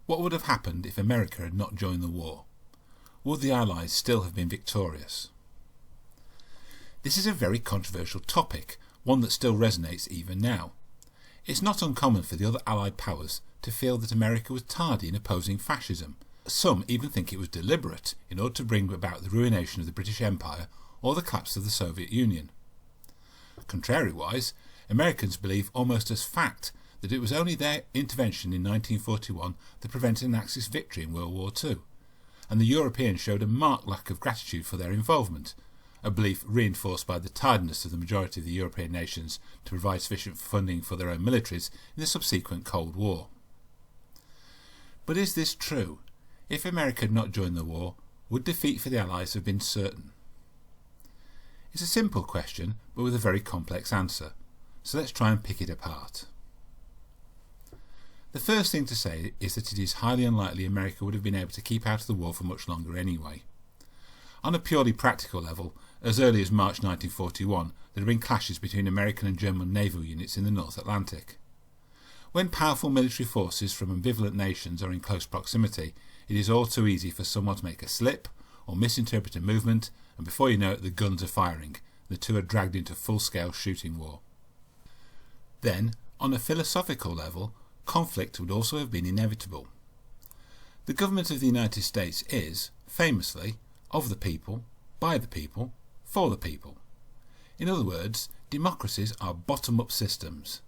What would have happened if America had not joined the war? Would the Allies still have been victorious? This is a very controversial topic, one that still resonates even now. It's not uncommon for the other Allied powers to feel that America was tardy in opposing fascism. Some even think it was deliberate in order to bring about the ruination of the British Empire or the collapse of the Soviet Union. Contrariwise, Americans believe almost as fact that it was only their intervention in 1941 that prevented an Axis victory in World War II, and the Europeans showed a marked lack of gratitude for their involvement, a belief reinforced by the tardiness of the majority of the European nations to provide sufficient funding for their own militaries in the subsequent Cold War. But is this true? If America had not joined the war, would defeat for the Allies have been certain? It's a simple question, but with a very complex answer, so let's try and pick it apart. The first thing to say is that it is highly unlikely America would have been able to keep out of the war for much longer anyway. On a purely practical level, as early as March 1941, there had been clashes between American and German naval units in the North Atlantic. When powerful military forces from ambivalent nations are in close proximity, it is all too easy for someone to make a slip or misinterpret a movement, and before you know it, the guns are firing. The two are dragged into full-scale shooting war. Then, on a philosophical level, conflict would also have been inevitable. The government of the United States is, famously, of the people, by the people, for the people. In other words, democracies are bottom-up systems.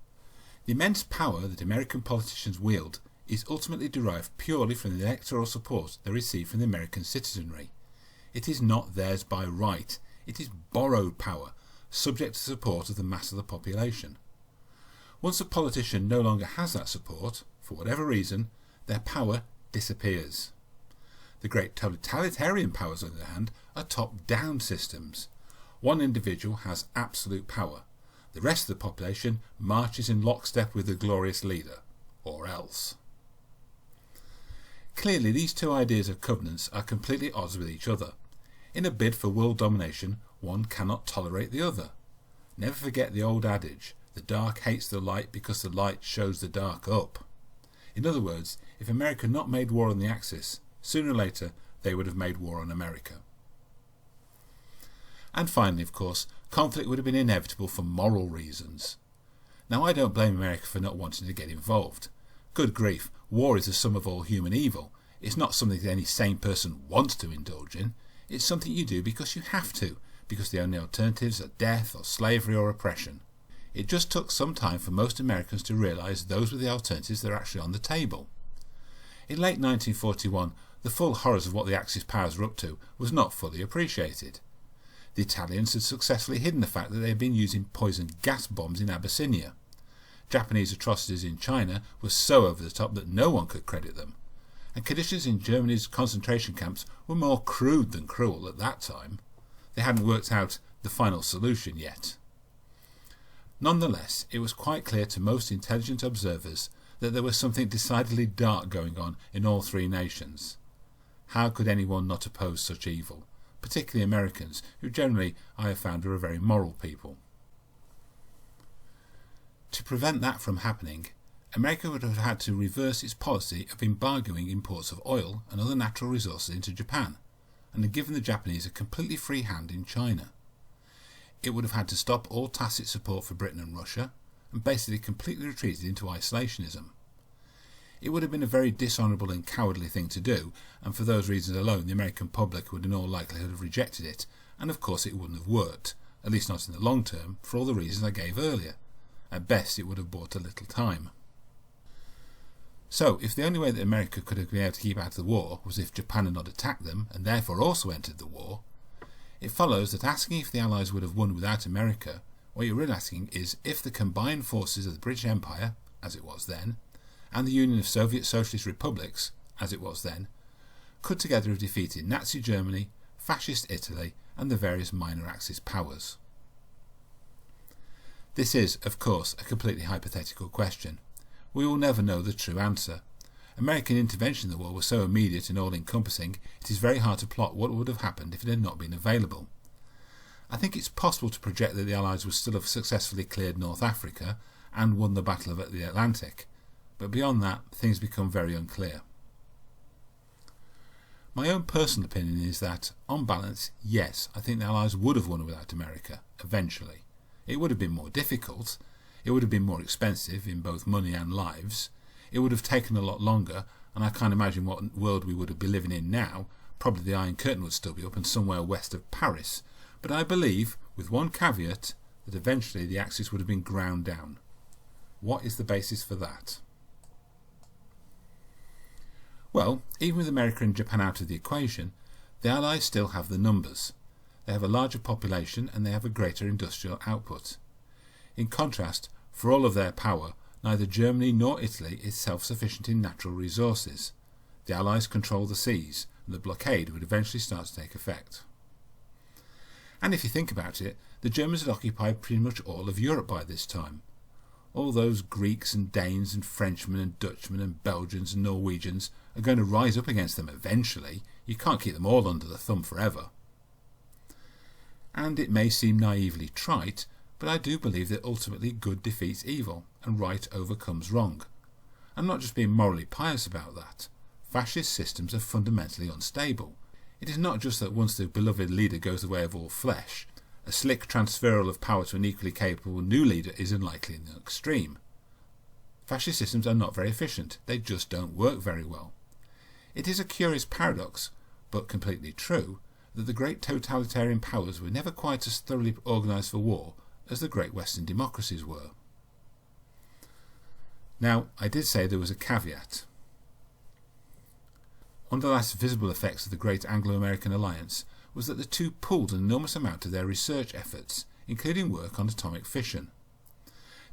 The immense power that American politicians wield is ultimately derived purely from the electoral support they receive from the American citizenry. It is not theirs by right, it is borrowed power, subject to support of the mass of the population. Once a politician no longer has that support, for whatever reason, their power disappears. The great totalitarian powers, on the other hand, are top-down systems. One individual has absolute power. The rest of the population marches in lockstep with the glorious leader, or else. Clearly, these two ideas of covenants are completely at odds with each other. In a bid for world domination, one cannot tolerate the other. Never forget the old adage, the dark hates the light because the light shows the dark up. In other words, if America had not made war on the Axis, sooner or later they would have made war on America. And finally, of course, conflict would have been inevitable for moral reasons. Now, I don't blame America for not wanting to get involved. Good grief, war is the sum of all human evil. It's not something that any sane person wants to indulge in. It's something you do because you have to, because the only alternatives are death or slavery or oppression. It just took some time for most Americans to realise those were the alternatives that are actually on the table. In late 1941, the full horrors of what the Axis powers were up to was not fully appreciated. The Italians had successfully hidden the fact that they had been using poison gas bombs in Abyssinia. Japanese atrocities in China were so over the top that no one could credit them, and conditions in Germany's concentration camps were more crude than cruel at that time. They hadn't worked out the final solution yet. Nonetheless, it was quite clear to most intelligent observers that there was something decidedly dark going on in all three nations. How could anyone not oppose such evil, particularly Americans, who generally I have found are a very moral people? To prevent that from happening, America would have had to reverse its policy of embargoing imports of oil and other natural resources into Japan, and had given the Japanese a completely free hand in China. It would have had to stop all tacit support for Britain and Russia, and basically completely retreated into isolationism. It would have been a very dishonourable and cowardly thing to do, and for those reasons alone the American public would in all likelihood have rejected it, and of course it wouldn't have worked, at least not in the long term, for all the reasons I gave earlier. At best it would have bought a little time. So, if the only way that America could have been able to keep out of the war was if Japan had not attacked them, and therefore also entered the war, it follows that asking if the Allies would have won without America, what you're really asking is if the combined forces of the British Empire, as it was then, and the Union of Soviet Socialist Republics, as it was then, could together have defeated Nazi Germany, Fascist Italy, and the various minor Axis powers. This is, of course, a completely hypothetical question. We will never know the true answer. American intervention in the war was so immediate and all-encompassing, it is very hard to plot what would have happened if it had not been available. I think it's possible to project that the Allies would still have successfully cleared North Africa and won the Battle of the Atlantic, but beyond that, things become very unclear. My own personal opinion is that, on balance, yes, I think the Allies would have won without America, eventually. It would have been more difficult, it would have been more expensive in both money and lives, it would have taken a lot longer, and I can't imagine what world we would be living in now. Probably the Iron Curtain would still be up and somewhere west of Paris, but I believe, with one caveat, that eventually the Axis would have been ground down. What is the basis for that? Well, even with America and Japan out of the equation, the Allies still have the numbers. They have a larger population and they have a greater industrial output. In contrast, for all of their power, neither Germany nor Italy is self-sufficient in natural resources. The Allies control the seas, and the blockade would eventually start to take effect. And if you think about it, the Germans had occupied pretty much all of Europe by this time. All those Greeks and Danes and Frenchmen and Dutchmen and Belgians and Norwegians are going to rise up against them eventually. You can't keep them all under the thumb forever. And it may seem naively trite, but I do believe that ultimately good defeats evil and right overcomes wrong. I'm not just being morally pious about that. Fascist systems are fundamentally unstable. It is not just that once the beloved leader goes the way of all flesh, a slick transferal of power to an equally capable new leader is unlikely in the extreme. Fascist systems are not very efficient. They just don't work very well. It is a curious paradox, but completely true, that the great totalitarian powers were never quite as thoroughly organised for war as the great Western democracies were. Now, I did say there was a caveat. One of the last visible effects of the great Anglo-American alliance was that the two pooled an enormous amount of their research efforts, including work on atomic fission.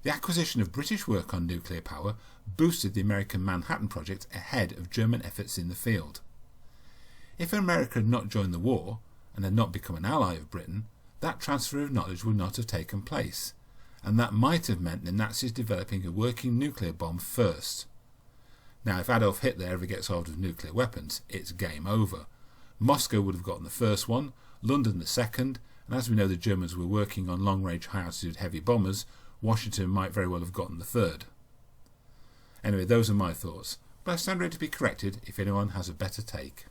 The acquisition of British work on nuclear power boosted the American Manhattan Project ahead of German efforts in the field. If America had not joined the war, and had not become an ally of Britain, that transfer of knowledge would not have taken place, and that might have meant the Nazis developing a working nuclear bomb first. Now, if Adolf Hitler ever gets hold of nuclear weapons, it's game over. Moscow would have gotten the first one, London the second, and as we know the Germans were working on long-range high-altitude heavy bombers, Washington might very well have gotten the third. Anyway, those are my thoughts, but I stand ready to be corrected if anyone has a better take.